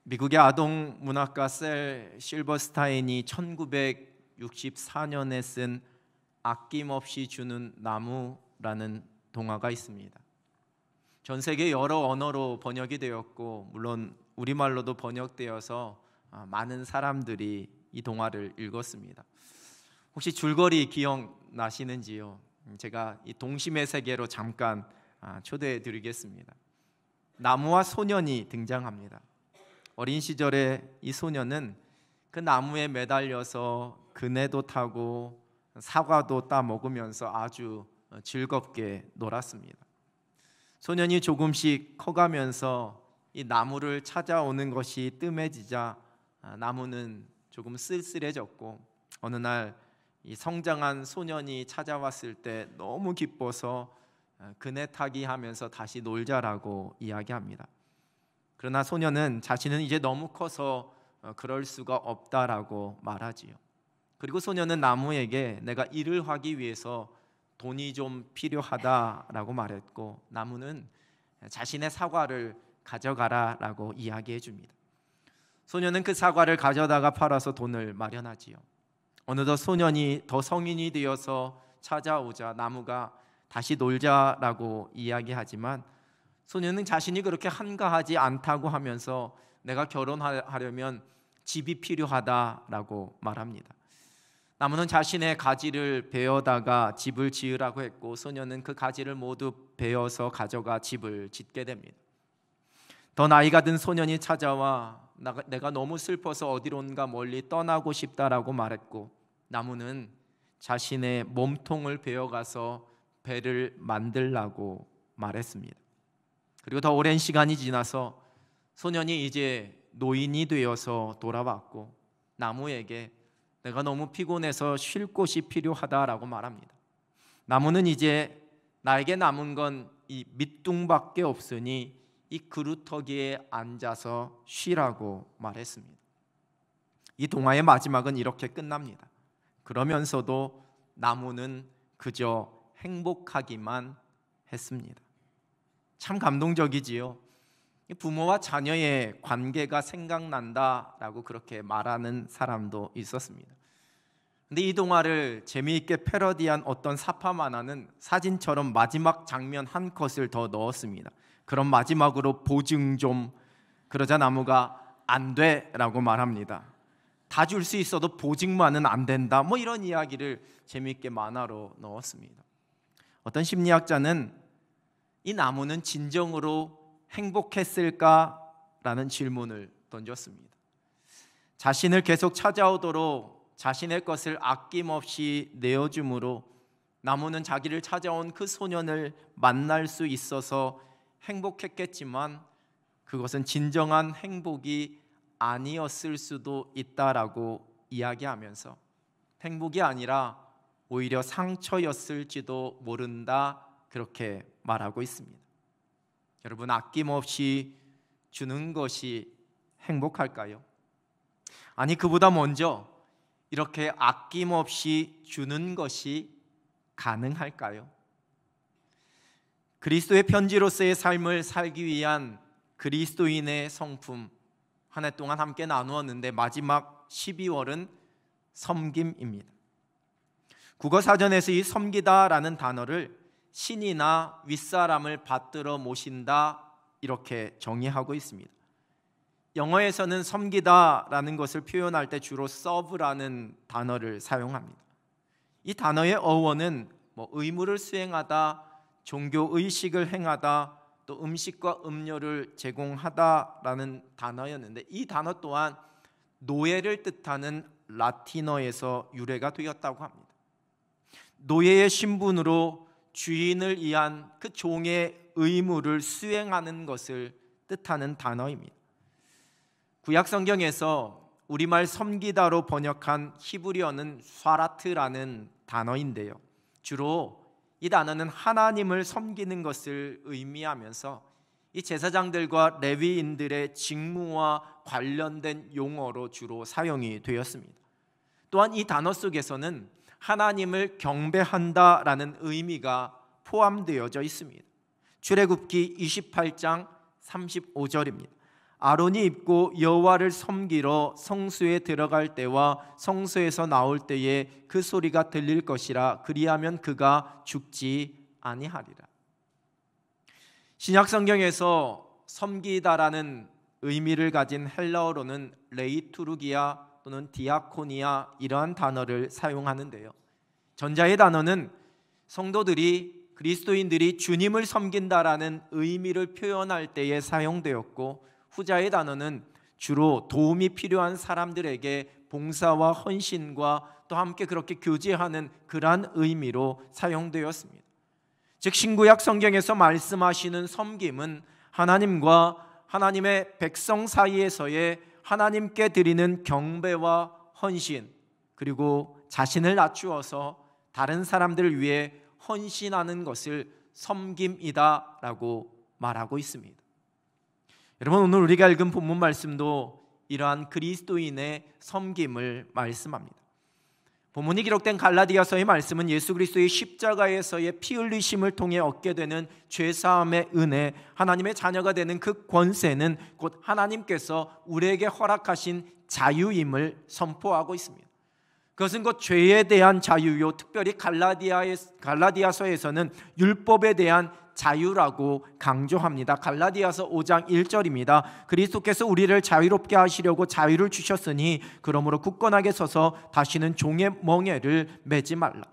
미국의 아동 문학가 셀 실버스타인이 1964년에 쓴 아낌없이 주는 나무라는 동화가 있습니다. 전 세계 여러 언어로 번역이 되었고 물론 우리말로도 번역되어서 많은 사람들이 이 동화를 읽었습니다. 혹시 줄거리 기억나시는지요? 제가 이 동심의 세계로 잠깐 초대해 드리겠습니다. 나무와 소년이 등장합니다. 어린 시절에 이 소년은 그 나무에 매달려서 그네도 타고 사과도 따 먹으면서 아주 즐겁게 놀았습니다. 소년이 조금씩 커가면서 이 나무를 찾아오는 것이 뜸해지자 나무는 조금 쓸쓸해졌고 어느 날 이 성장한 소년이 찾아왔을 때 너무 기뻐서 그네 타기 하면서 다시 놀자라고 이야기합니다. 그러나 소년은 자신은 이제 너무 커서 그럴 수가 없다라고 말하지요. 그리고 소년은 나무에게 내가 일을 하기 위해서 돈이 좀 필요하다라고 말했고 나무는 자신의 사과를 가져가라라고 이야기해 줍니다. 소년은 그 사과를 가져다가 팔아서 돈을 마련하지요. 어느덧 소년이 더 성인이 되어서 찾아오자 나무가 다시 놀자라고 이야기하지만 소년은 자신이 그렇게 한가하지 않다고 하면서 내가 결혼하려면 집이 필요하다라고 말합니다. 나무는 자신의 가지를 베어다가 집을 지으라고 했고 소년은 그 가지를 모두 베어서 가져가 집을 짓게 됩니다. 더 나이가 든 소년이 찾아와 내가 너무 슬퍼서 어디론가 멀리 떠나고 싶다라고 말했고 나무는 자신의 몸통을 베어가서 배를 만들라고 말했습니다. 그리고 더 오랜 시간이 지나서 소년이 이제 노인이 되어서 돌아왔고 나무에게 내가 너무 피곤해서 쉴 곳이 필요하다라고 말합니다. 나무는 이제 나에게 남은 건 이 밑둥밖에 없으니 이 그루터기에 앉아서 쉬라고 말했습니다. 이 동화의 마지막은 이렇게 끝납니다. 그러면서도 나무는 그저 행복하기만 했습니다. 참 감동적이지요. 부모와 자녀의 관계가 생각난다라고 그렇게 말하는 사람도 있었습니다. 근데 이 동화를 재미있게 패러디한 어떤 사파 만화는 사진처럼 마지막 장면 한 컷을 더 넣었습니다. 그럼 마지막으로 보증 좀, 그러자 나무가 안 돼라고 말합니다. 다 줄 수 있어도 보증만은 안 된다, 뭐 이런 이야기를 재미있게 만화로 넣었습니다. 어떤 심리학자는 이 나무는 진정으로 행복했을까라는 질문을 던졌습니다. 자신을 계속 찾아오도록 자신의 것을 아낌없이 내어줌으로 나무는 자기를 찾아온 그 소년을 만날 수 있어서 행복했겠지만 그것은 진정한 행복이 아니었을 수도 있다라고 이야기하면서 행복이 아니라 오히려 상처였을지도 모른다 그렇게 말하고 있습니다. 여러분, 아낌없이 주는 것이 행복할까요? 아니, 그보다 먼저 이렇게 아낌없이 주는 것이 가능할까요? 그리스도의 편지로서의 삶을 살기 위한 그리스도인의 성품 한 해 동안 함께 나누었는데 마지막 12월은 섬김입니다. 국어사전에서 이 섬기다라는 단어를 신이나 윗사람을 받들어 모신다 이렇게 정의하고 있습니다. 영어에서는 섬기다라는 것을 표현할 때 주로 serve라는 단어를 사용합니다. 이 단어의 어원은 의무를 수행하다, 종교 의식을 행하다, 또 음식과 음료를 제공하다라는 단어였는데 이 단어 또한 노예를 뜻하는 라틴어에서 유래가 되었다고 합니다. 노예의 신분으로 주인을 위한 그 종의 의무를 수행하는 것을 뜻하는 단어입니다. 구약 성경에서 우리말 섬기다로 번역한 히브리어는 샤라트라는 단어인데요. 주로 이 단어는 하나님을 섬기는 것을 의미하면서 이 제사장들과 레위인들의 직무와 관련된 용어로 주로 사용이 되었습니다. 또한 이 단어 속에서는 하나님을 경배한다라는 의미가 포함되어져 있습니다. 출애굽기 28장 35절입니다. 아론이 입고 여호와를 섬기러 성소에 들어갈 때와 성소에서 나올 때에 그 소리가 들릴 것이라. 그리하면 그가 죽지 아니하리라. 신약 성경에서 섬기다라는 의미를 가진 헬라어로는 레이투르기아 또는 디아코니아 이러한 단어를 사용하는데요. 전자의 단어는 성도들이 그리스도인들이 주님을 섬긴다라는 의미를 표현할 때에 사용되었고, 후자의 단어는 주로 도움이 필요한 사람들에게 봉사와 헌신과 또 함께 그렇게 교제하는 그러한 의미로 사용되었습니다. 즉 신구약 성경에서 말씀하시는 섬김은 하나님과 하나님의 백성 사이에서의 하나님께 드리는 경배와 헌신, 그리고 자신을 낮추어서 다른 사람들을 위해 헌신하는 것을 섬김이다라고 말하고 있습니다. 여러분, 오늘 우리가 읽은 본문 말씀도 이러한 그리스도인의 섬김을 말씀합니다. 본문이 기록된 갈라디아서의 말씀은 예수 그리스도의 십자가에서의 피 흘리심을 통해 얻게 되는 죄사함의 은혜, 하나님의 자녀가 되는 그 권세는 곧 하나님께서 우리에게 허락하신 자유임을 선포하고 있습니다. 그것은 곧 죄에 대한 자유요, 특별히 갈라디아서에서는 율법에 대한 자유라고 강조합니다. 갈라디아서 5장 1절입니다. 그리스도께서 우리를 자유롭게 하시려고 자유를 주셨으니 그러므로 굳건하게 서서 다시는 종의 멍에를 매지 말라.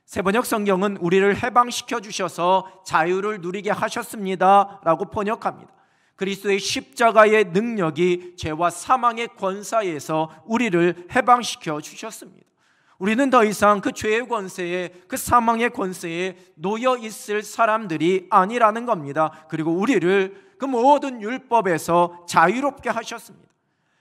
세번역 성경은 우리를 해방시켜 주셔서 자유를 누리게 하셨습니다 라고 번역합니다. 그리스도의 십자가의 능력이 죄와 사망의 권사에서 우리를 해방시켜 주셨습니다. 우리는 더 이상 그 죄의 권세에, 그 사망의 권세에 놓여 있을 사람들이 아니라는 겁니다. 그리고 우리를 그 모든 율법에서 자유롭게 하셨습니다.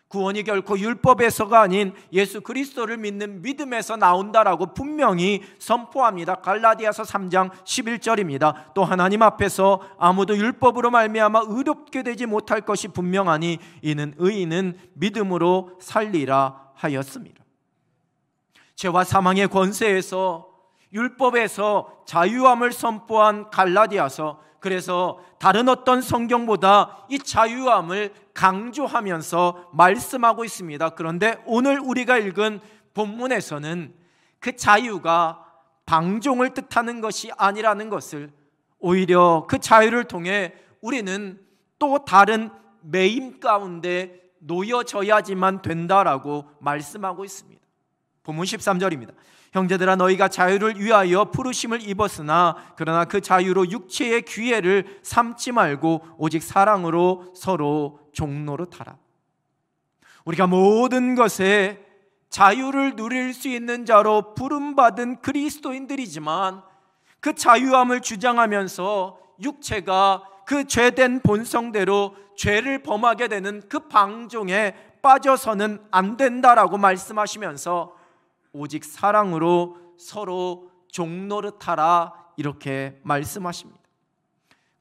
구원이 결코 율법에서가 아닌 예수 그리스도를 믿는 믿음에서 나온다라고 분명히 선포합니다. 갈라디아서 3장 11절입니다. 또 하나님 앞에서 아무도 율법으로 말미암아 의롭게 되지 못할 것이 분명하니 이는 의인은 믿음으로 살리라 하였습니다. 죄와 사망의 권세에서 율법에서 자유함을 선포한 갈라디아서, 그래서 다른 어떤 성경보다 이 자유함을 강조하면서 말씀하고 있습니다. 그런데 오늘 우리가 읽은 본문에서는 그 자유가 방종을 뜻하는 것이 아니라는 것을, 오히려 그 자유를 통해 우리는 또 다른 매임 가운데 놓여져야지만 된다라고 말씀하고 있습니다. 본문 13절입니다. 형제들아, 너희가 자유를 위하여 부르심을 입었으나 그러나 그 자유로 육체의 기회를 삼지 말고 오직 사랑으로 서로 종노릇하라. 우리가 모든 것에 자유를 누릴 수 있는 자로 부름받은 그리스도인들이지만 그 자유함을 주장하면서 육체가 그 죄된 본성대로 죄를 범하게 되는 그 방종에 빠져서는 안 된다라고 말씀하시면서 오직 사랑으로 서로 종노릇하라 이렇게 말씀하십니다.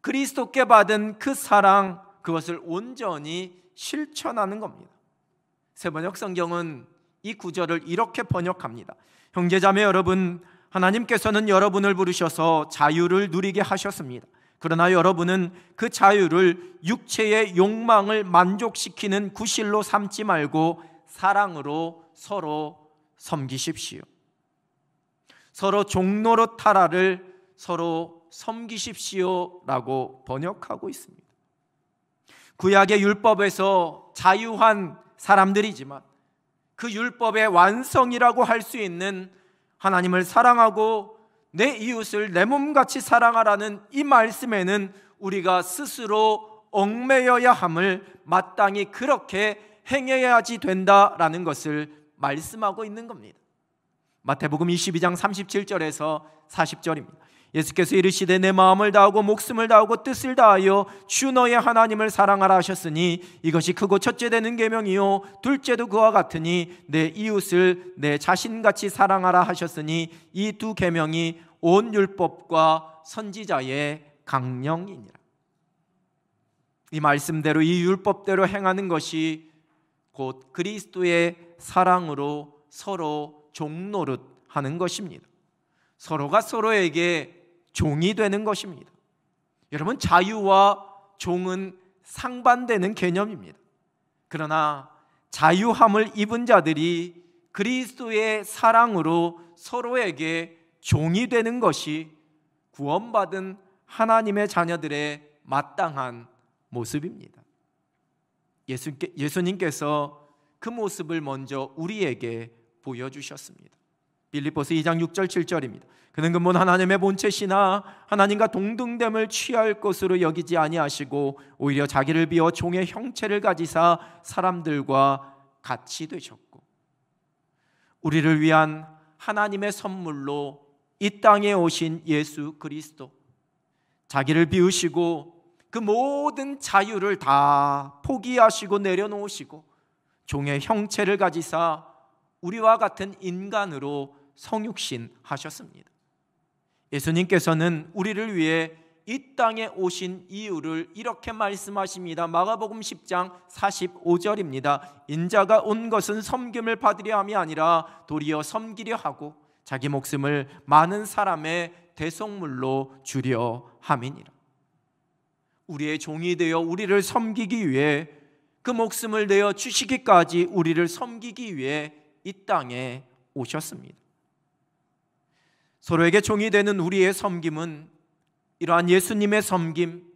그리스도께 받은 그 사랑, 그것을 온전히 실천하는 겁니다. 세번역 성경은 이 구절을 이렇게 번역합니다. 형제자매 여러분, 하나님께서는 여러분을 부르셔서 자유를 누리게 하셨습니다. 그러나 여러분은 그 자유를 육체의 욕망을 만족시키는 구실로 삼지 말고 사랑으로 서로 섬기십시오. 서로 종노릇하라를 서로 섬기십시오라고 번역하고 있습니다. 구약의 율법에서 자유한 사람들이지만 그 율법의 완성이라고 할 수 있는 하나님을 사랑하고 내 이웃을 내 몸같이 사랑하라는 이 말씀에는 우리가 스스로 얽매여야 함을 마땅히 그렇게 행해야지 된다라는 것을 말씀하고 있는 겁니다. 마태복음 22장 37절에서 40절입니다. 예수께서 이르시되 내 마음을 다하고 목숨을 다하고 뜻을 다하여 주 너의 하나님을 사랑하라 하셨으니 이것이 크고 첫째 되는 계명이요 둘째도 그와 같으니 내 이웃을 내 자신같이 사랑하라 하셨으니 이 두 계명이 온 율법과 선지자의 강령이니라. 이 말씀대로 이 율법대로 행하는 것이 곧 그리스도의 사랑으로 서로 종노릇하는 것입니다. 서로가 서로에게 종이 되는 것입니다. 여러분, 자유와 종은 상반되는 개념입니다. 그러나 자유함을 입은 자들이 그리스도의 사랑으로 서로에게 종이 되는 것이 구원받은 하나님의 자녀들의 마땅한 모습입니다. 예수님께서 그 모습을 먼저 우리에게 보여주셨습니다. 빌립보서 2장 6절 7절입니다. 그는 근본 하나님의 본체시나 하나님과 동등됨을 취할 것으로 여기지 아니하시고 오히려 자기를 비워 종의 형체를 가지사 사람들과 같이 되셨고, 우리를 위한 하나님의 선물로 이 땅에 오신 예수 그리스도, 자기를 비우시고 그 모든 자유를 다 포기하시고 내려놓으시고 종의 형체를 가지사 우리와 같은 인간으로 성육신하셨습니다. 예수님께서는 우리를 위해 이 땅에 오신 이유를 이렇게 말씀하십니다. 마가복음 10장 45절입니다. 인자가 온 것은 섬김을 받으려 함이 아니라 도리어 섬기려 하고 자기 목숨을 많은 사람의 대속물로 주려 함이니라. 우리의 종이 되어 우리를 섬기기 위해 그 목숨을 내어 주시기까지 우리를 섬기기 위해 이 땅에 오셨습니다. 서로에게 종이 되는 우리의 섬김은 이러한 예수님의 섬김,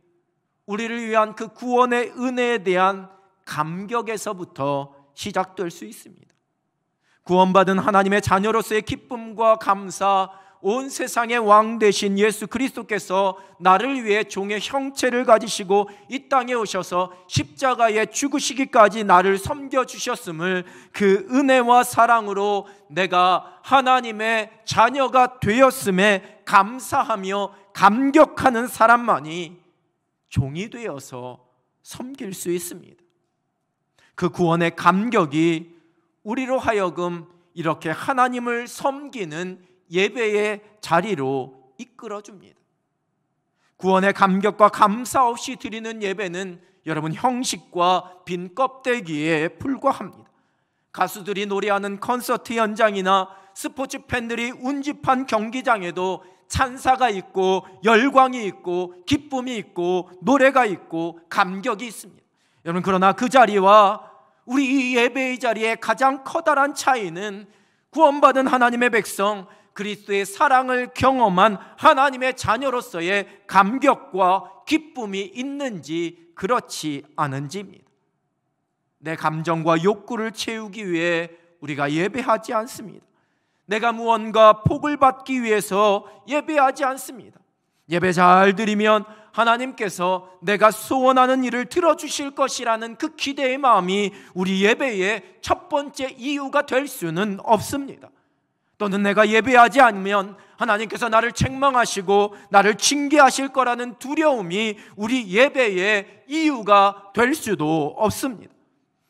우리를 위한 그 구원의 은혜에 대한 감격에서부터 시작될 수 있습니다. 구원받은 하나님의 자녀로서의 기쁨과 감사, 온 세상의 왕 되신 예수 그리스도께서 나를 위해 종의 형체를 가지시고 이 땅에 오셔서 십자가에 죽으시기까지 나를 섬겨주셨음을, 그 은혜와 사랑으로 내가 하나님의 자녀가 되었음에 감사하며 감격하는 사람만이 종이 되어서 섬길 수 있습니다. 그 구원의 감격이 우리로 하여금 이렇게 하나님을 섬기는 예배의 자리로 이끌어줍니다. 구원의 감격과 감사 없이 드리는 예배는 여러분 형식과 빈 껍데기에 불과합니다. 가수들이 노래하는 콘서트 현장이나 스포츠 팬들이 운집한 경기장에도 찬사가 있고 열광이 있고 기쁨이 있고 노래가 있고 감격이 있습니다. 여러분, 그러나 그 자리와 우리 이 예배의 자리의 가장 커다란 차이는 구원받은 하나님의 백성, 그리스도의 사랑을 경험한 하나님의 자녀로서의 감격과 기쁨이 있는지 그렇지 않은지입니다. 내 감정과 욕구를 채우기 위해 우리가 예배하지 않습니다. 내가 무언가 복을 받기 위해서 예배하지 않습니다. 예배 잘 드리면 하나님께서 내가 소원하는 일을 들어주실 것이라는 그 기대의 마음이 우리 예배의 첫 번째 이유가 될 수는 없습니다. 또는 내가 예배하지 않으면 하나님께서 나를 책망하시고 나를 징계하실 거라는 두려움이 우리 예배의 이유가 될 수도 없습니다.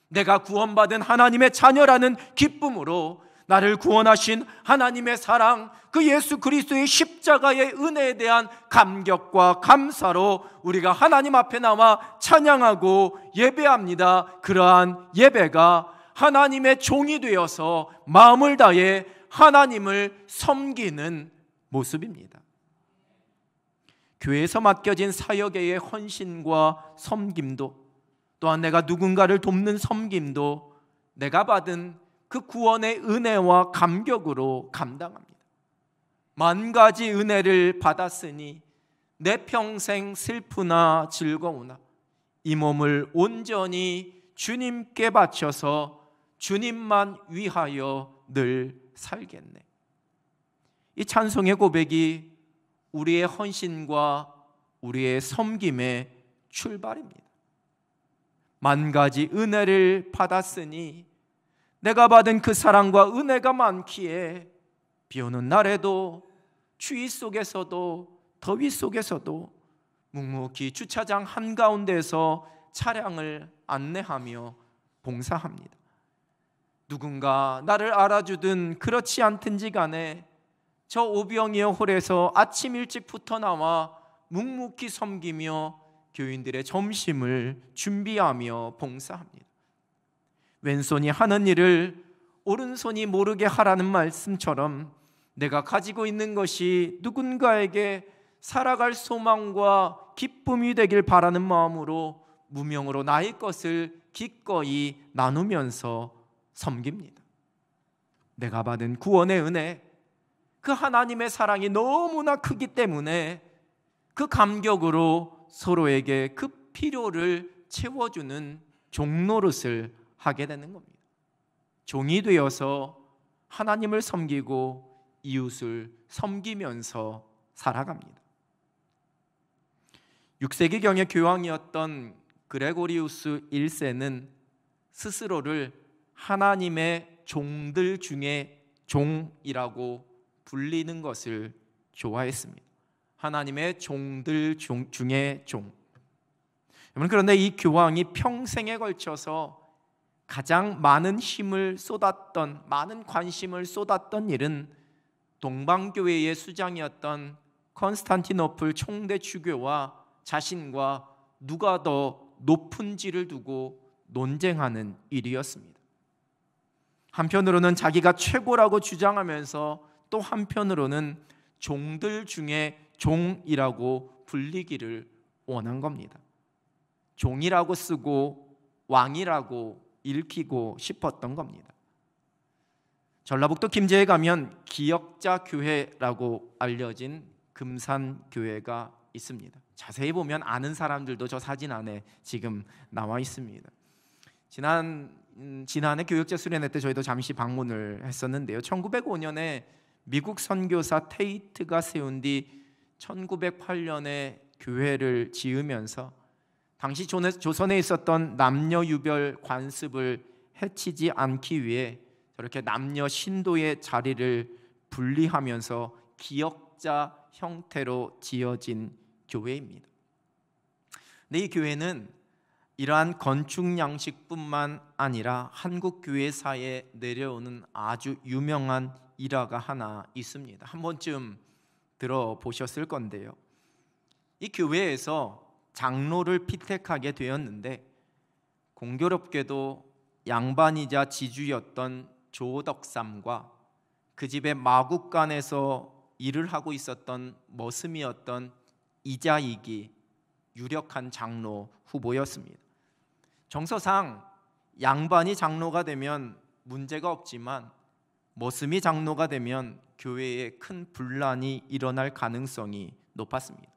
내가 구원받은 하나님의 자녀라는 기쁨으로 나를 구원하신 하나님의 사랑, 그 예수 그리스도의 십자가의 은혜에 대한 감격과 감사로 우리가 하나님 앞에 나와 찬양하고 예배합니다. 그러한 예배가 하나님의 종이 되어서 마음을 다해 하나님을 섬기는 모습입니다. 교회에서 맡겨진 사역의 헌신과 섬김도, 또한 내가 누군가를 돕는 섬김도 내가 받은 그 구원의 은혜와 감격으로 감당합니다. 만 가지 은혜를 받았으니 내 평생 슬프나 즐거우나 이 몸을 온전히 주님께 바쳐서 주님만 위하여 늘 살겠네. 이 찬송의 고백이 우리의 헌신과 우리의 섬김의 출발입니다. 만 가지 은혜를 받았으니 내가 받은 그 사랑과 은혜가 많기에 비 오는 날에도 추위 속에서도 더위 속에서도 묵묵히 주차장 한가운데서 차량을 안내하며 봉사합니다. 누군가 나를 알아주든 그렇지 않든지 간에 저 오병이어 홀에서 아침 일찍부터 나와 묵묵히 섬기며 교인들의 점심을 준비하며 봉사합니다. 왼손이 하는 일을 오른손이 모르게 하라는 말씀처럼 내가 가지고 있는 것이 누군가에게 살아갈 소망과 기쁨이 되길 바라는 마음으로 무명으로 나의 것을 기꺼이 나누면서 섬깁니다. 내가 받은 구원의 은혜, 그 하나님의 사랑이 너무나 크기 때문에 그 감격으로 서로에게 그 필요를 채워주는 종 노릇을 하게 되는 겁니다. 종이 되어서 하나님을 섬기고 이웃을 섬기면서 살아갑니다. 6세기경의 교황이었던 그레고리우스 1세는 스스로를 하나님의 종들 중에 종이라고 불리는 것을 좋아했습니다. 하나님의 종들 중에 종. 그런데 이 교황이 평생에 걸쳐서 가장 많은 힘을 쏟았던, 많은 관심을 쏟았던 일은 동방교회의 수장이었던 컨스탄티노플 총대 주교와 자신과 누가 더 높은지를 두고 논쟁하는 일이었습니다. 한편으로는 자기가 최고라고 주장하면서 또 한편으로는 종들 중에 종이라고 불리기를 원한 겁니다. 종이라고 쓰고 왕이라고 읽히고 싶었던 겁니다. 전라북도 김제에 가면 기역자교회라고 알려진 금산교회가 있습니다. 자세히 보면 아는 사람들도 저 사진 안에 지금 나와 있습니다. 지난해 교역자 수련회 때 저희도 잠시 방문을 했었는데요. 1905년에 미국 선교사 테이트가 세운 뒤 1908년에 교회를 지으면서 당시 조선에 있었던 남녀 유별 관습을 해치지 않기 위해 저렇게 남녀 신도의 자리를 분리하면서 기역자 형태로 지어진 교회입니다. 근데 이 교회는 이러한 건축 양식뿐만 아니라 한국 교회사에 내려오는 아주 유명한 일화가 하나 있습니다. 한 번쯤 들어보셨을 건데요. 이 교회에서 장로를 피택하게 되었는데 공교롭게도 양반이자 지주였던 조덕삼과 그 집의 마국간에서 일을 하고 있었던 머슴이었던 이자익이 유력한 장로 후보였습니다. 정서상 양반이 장로가 되면 문제가 없지만 머슴이 장로가 되면 교회에 큰 분란이 일어날 가능성이 높았습니다.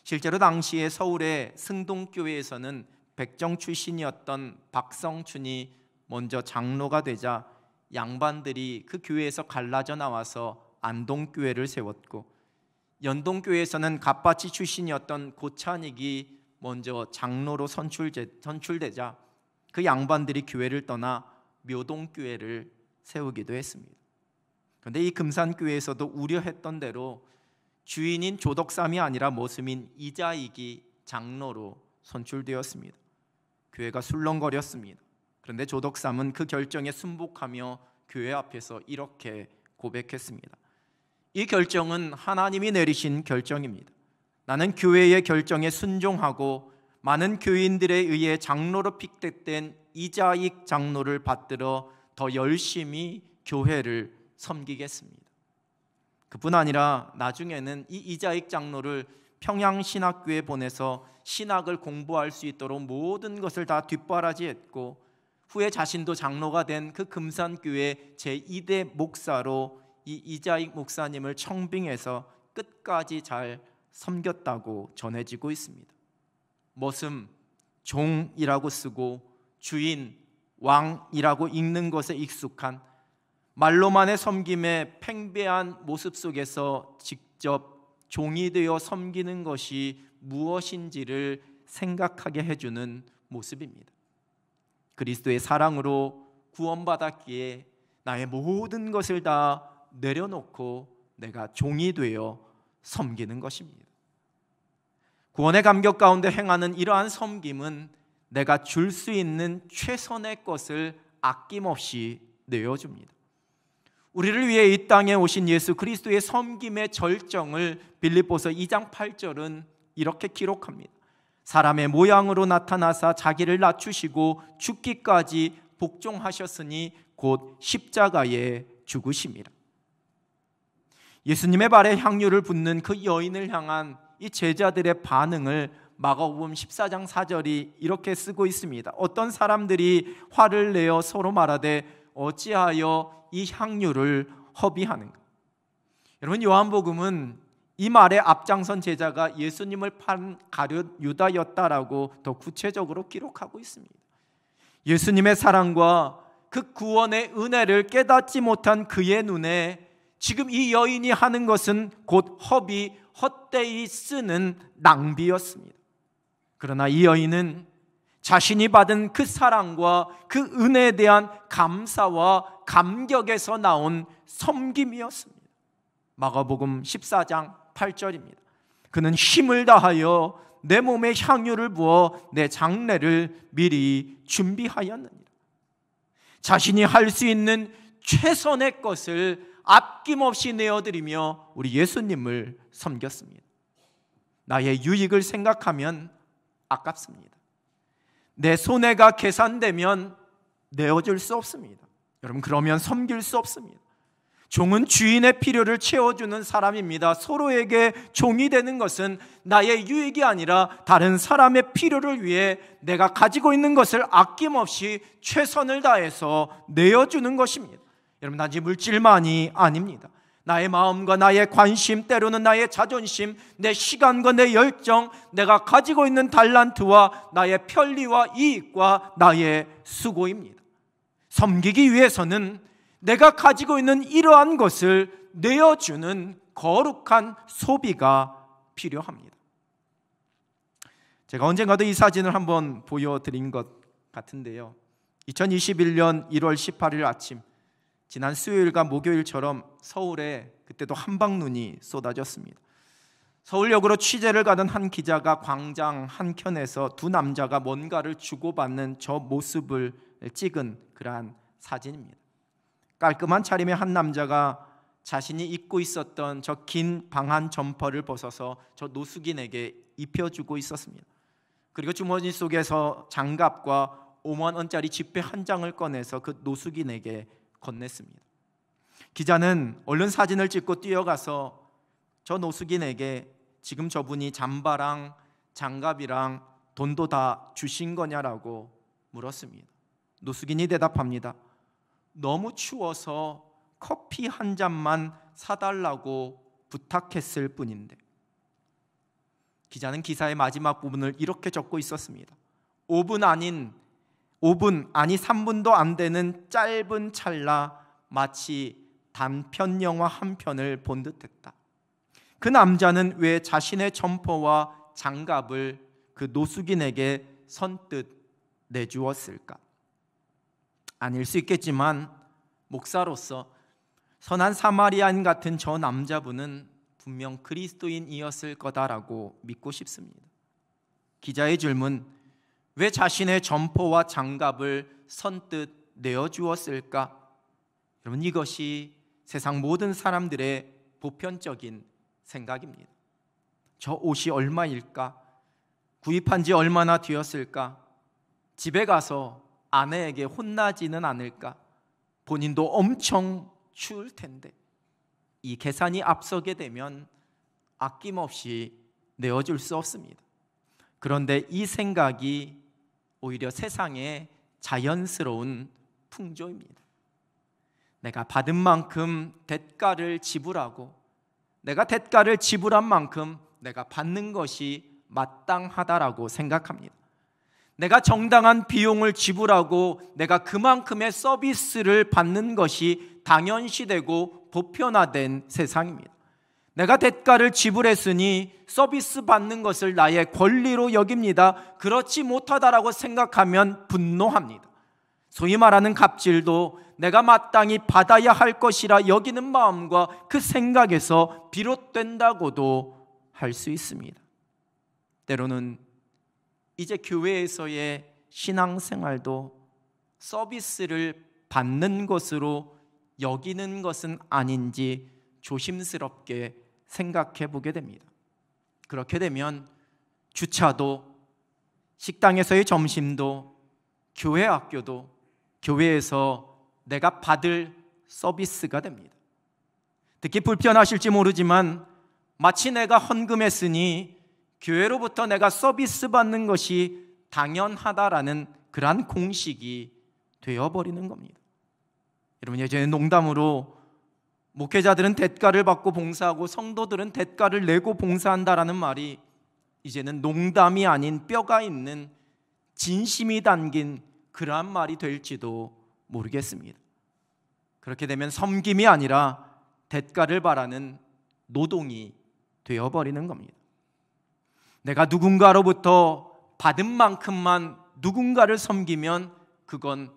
실제로 당시에 서울의 승동교회에서는 백정 출신이었던 박성춘이 먼저 장로가 되자 양반들이 그 교회에서 갈라져 나와서 안동교회를 세웠고, 연동교회에서는 갑바치 출신이었던 고찬익이 먼저 장로로 선출되자 그 양반들이 교회를 떠나 묘동교회를 세우기도 했습니다. 그런데 이 금산교회에서도 우려했던 대로 주인인 조덕삼이 아니라 머슴인 이자익이 장로로 선출되었습니다. 교회가 술렁거렸습니다. 그런데 조덕삼은 그 결정에 순복하며 교회 앞에서 이렇게 고백했습니다. 이 결정은 하나님이 내리신 결정입니다. 나는 교회의 결정에 순종하고 많은 교인들에 의해 장로로 픽택된 이자익 장로를 받들어 더 열심히 교회를 섬기겠습니다. 그뿐 아니라 나중에는 이 이자익 장로를 평양신학교에 보내서 신학을 공부할 수 있도록 모든 것을 다 뒷바라지했고, 후에 자신도 장로가 된 그 금산교회 제2대 목사로 이 이자익 목사님을 청빙해서 끝까지 잘 섬겼다고 전해지고 있습니다. 머슴, 종이라고 쓰고 주인, 왕이라고 읽는 것에 익숙한, 말로만의 섬김의 팽배한 모습 속에서 직접 종이 되어 섬기는 것이 무엇인지를 생각하게 해주는 모습입니다. 그리스도의 사랑으로 구원받았기에 나의 모든 것을 다 내려놓고 내가 종이 되어 섬기는 것입니다. 구원의 감격 가운데 행하는 이러한 섬김은 내가 줄 수 있는 최선의 것을 아낌없이 내어줍니다. 우리를 위해 이 땅에 오신 예수 그리스도의 섬김의 절정을 빌립보서 2장 8절은 이렇게 기록합니다. 사람의 모양으로 나타나사 자기를 낮추시고 죽기까지 복종하셨으니 곧 십자가에 죽으심이라. 예수님의 발에 향유를 붓는 그 여인을 향한 이 제자들의 반응을 마가복음 14장 4절이 이렇게 쓰고 있습니다. 어떤 사람들이 화를 내어 서로 말하되 어찌하여 이 향유를 허비하는가? 여러분, 요한복음은 이 말에 앞장선 제자가 예수님을 판 가룟 유다였다라고 더 구체적으로 기록하고 있습니다. 예수님의 사랑과 그 구원의 은혜를 깨닫지 못한 그의 눈에 지금 이 여인이 하는 것은 곧 허비, 헛되이 쓰는 낭비였습니다. 그러나 이 여인은 자신이 받은 그 사랑과 그 은혜에 대한 감사와 감격에서 나온 섬김이었습니다. 마가복음 14장 8절입니다. 그는 힘을 다하여 내 몸에 향유를 부어 내 장례를 미리 준비하였느니라. 자신이 할 수 있는 최선의 것을 아낌없이 내어드리며 우리 예수님을 섬겼습니다. 나의 유익을 생각하면 아깝습니다. 내 손해가 계산되면 내어줄 수 없습니다. 여러분, 그러면 섬길 수 없습니다. 종은 주인의 필요를 채워주는 사람입니다. 서로에게 종이 되는 것은 나의 유익이 아니라 다른 사람의 필요를 위해 내가 가지고 있는 것을 아낌없이 최선을 다해서 내어주는 것입니다. 여러분, 단지 물질만이 아닙니다. 나의 마음과 나의 관심, 때로는 나의 자존심, 내 시간과 내 열정, 내가 가지고 있는 달란트와 나의 편리와 이익과 나의 수고입니다. 섬기기 위해서는 내가 가지고 있는 이러한 것을 내어주는 거룩한 소비가 필요합니다. 제가 언젠가도 이 사진을 한번 보여드린 것 같은데요, 2021년 1월 18일 아침, 지난 수요일과 목요일처럼 서울에 그때도 한방눈이 쏟아졌습니다. 서울역으로 취재를 가던 한 기자가 광장 한켠에서 두 남자가 뭔가를 주고받는 저 모습을 찍은 그러한 사진입니다. 깔끔한 차림의 한 남자가 자신이 입고 있었던 저 긴 방한 점퍼를 벗어서 저 노숙인에게 입혀주고 있었습니다. 그리고 주머니 속에서 장갑과 5만 원짜리 지폐 한 장을 꺼내서 그 노숙인에게 건넸습니다. 기자는 얼른 사진을 찍고 뛰어가서 저 노숙인에게 지금 저분이 잠바랑 장갑이랑 돈도 다 주신 거냐라고 물었습니다. 노숙인이 대답합니다. 너무 추워서 커피 한 잔만 사달라고 부탁했을 뿐인데. 기자는 기사의 마지막 부분을 이렇게 적고 있었습니다. 5분 아니 3분도 안 되는 짧은 찰나 마치 단편 영화 한 편을 본 듯했다. 그 남자는 왜 자신의 점퍼와 장갑을 그 노숙인에게 선뜻 내주었을까? 아닐 수 있겠지만 목사로서 선한 사마리아인 같은 저 남자분은 분명 그리스도인이었을 거다라고 믿고 싶습니다. 기자의 질문, 왜 자신의 점퍼와 장갑을 선뜻 내어주었을까? 여러분, 이것이 세상 모든 사람들의 보편적인 생각입니다. 저 옷이 얼마일까? 구입한 지 얼마나 되었을까? 집에 가서 아내에게 혼나지는 않을까? 본인도 엄청 추울 텐데. 이 계산이 앞서게 되면 아낌없이 내어줄 수 없습니다. 그런데 이 생각이 오히려 세상의 자연스러운 풍조입니다. 내가 받은 만큼 대가를 지불하고 내가 대가를 지불한 만큼 내가 받는 것이 마땅하다라고 생각합니다. 내가 정당한 비용을 지불하고 내가 그만큼의 서비스를 받는 것이 당연시되고 보편화된 세상입니다. 내가 대가를 지불했으니 서비스 받는 것을 나의 권리로 여깁니다. 그렇지 못하다라고 생각하면 분노합니다. 소위 말하는 갑질도 내가 마땅히 받아야 할 것이라 여기는 마음과 그 생각에서 비롯된다고도 할 수 있습니다. 때로는 이제 교회에서의 신앙생활도 서비스를 받는 것으로 여기는 것은 아닌지 조심스럽게 생각해 보게 됩니다. 그렇게 되면 주차도, 식당에서의 점심도, 교회 학교도 교회에서 내가 받을 서비스가 됩니다. 듣기 불편하실지 모르지만 마치 내가 헌금했으니 교회로부터 내가 서비스 받는 것이 당연하다라는 그러한 공식이 되어버리는 겁니다. 여러분, 예전에 농담으로 목회자들은 대가를 받고 봉사하고 성도들은 대가를 내고 봉사한다라는 말이 이제는 농담이 아닌 뼈가 있는 진심이 담긴 그러한 말이 될지도 모르겠습니다. 그렇게 되면 섬김이 아니라 대가를 바라는 노동이 되어버리는 겁니다. 내가 누군가로부터 받은 만큼만 누군가를 섬기면 그건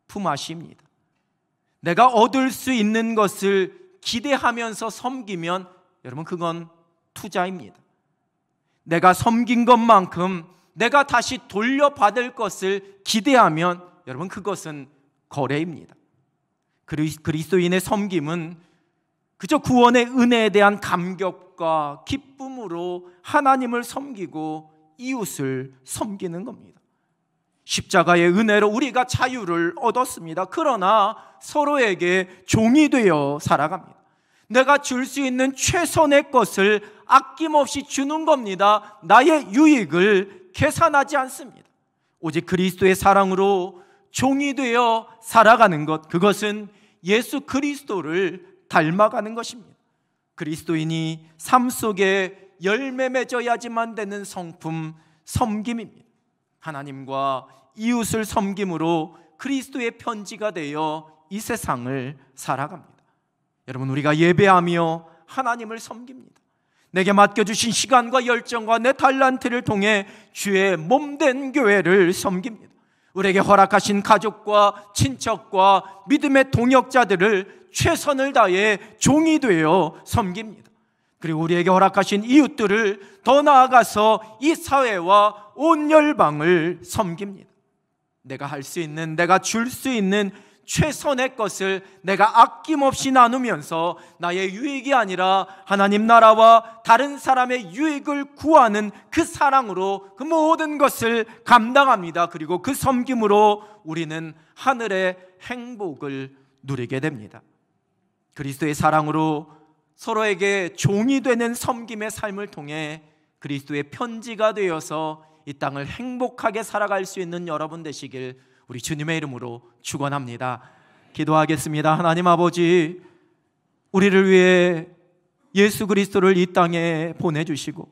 품앗이입니다. 내가 얻을 수 있는 것을 기대하면서 섬기면 여러분, 그건 투자입니다. 내가 섬긴 것만큼 내가 다시 돌려받을 것을 기대하면 여러분, 그것은 거래입니다. 그리스도인의 섬김은 그저 구원의 은혜에 대한 감격과 기쁨으로 하나님을 섬기고 이웃을 섬기는 겁니다. 십자가의 은혜로 우리가 자유를 얻었습니다. 그러나 서로에게 종이 되어 살아갑니다. 내가 줄 수 있는 최선의 것을 아낌없이 주는 겁니다. 나의 유익을 계산하지 않습니다. 오직 그리스도의 사랑으로 종이 되어 살아가는 것, 그것은 예수 그리스도를 닮아가는 것입니다. 그리스도인이 삶 속에 열매 맺어야지만 되는 성품, 섬김입니다. 하나님과 이웃을 섬김으로 그리스도의 편지가 되어 이 세상을 살아갑니다. 여러분, 우리가 예배하며 하나님을 섬깁니다. 내게 맡겨주신 시간과 열정과 내 달란트를 통해 주의 몸된 교회를 섬깁니다. 우리에게 허락하신 가족과 친척과 믿음의 동역자들을 최선을 다해 종이 되어 섬깁니다. 그리고 우리에게 허락하신 이웃들을 더 나아가서 이 사회와 온 열방을 섬깁니다. 내가 할 수 있는, 내가 줄 수 있는 최선의 것을 내가 아낌없이 나누면서 나의 유익이 아니라 하나님 나라와 다른 사람의 유익을 구하는 그 사랑으로 그 모든 것을 감당합니다. 그리고 그 섬김으로 우리는 하늘의 행복을 누리게 됩니다. 그리스도의 사랑으로 서로에게 종이 되는 섬김의 삶을 통해 그리스도의 편지가 되어서 이 땅을 행복하게 살아갈 수 있는 여러분 되시길 우리 주님의 이름으로 축원합니다. 기도하겠습니다. 하나님 아버지, 우리를 위해 예수 그리스도를 이 땅에 보내주시고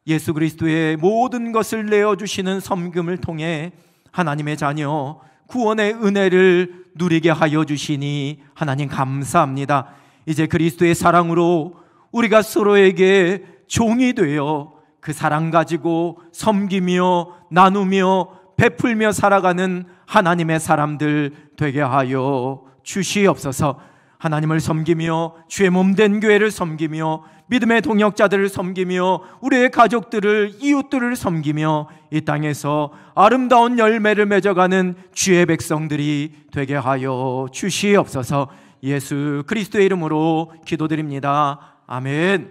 예수 그리스도의 모든 것을 내어주시는 섬김을 통해 하나님의 자녀 구원의 은혜를 누리게 하여 주시니 하나님 감사합니다. 이제 그리스도의 사랑으로 우리가 서로에게 종이 되어 그 사랑 가지고 섬기며 나누며 베풀며 살아가는 하나님의 사람들 되게 하여 주시옵소서. 하나님을 섬기며 주의 몸된 교회를 섬기며 믿음의 동역자들을 섬기며 우리의 가족들을, 이웃들을 섬기며 이 땅에서 아름다운 열매를 맺어가는 주의 백성들이 되게 하여 주시옵소서. 예수 그리스도의 이름으로 기도드립니다. 아멘.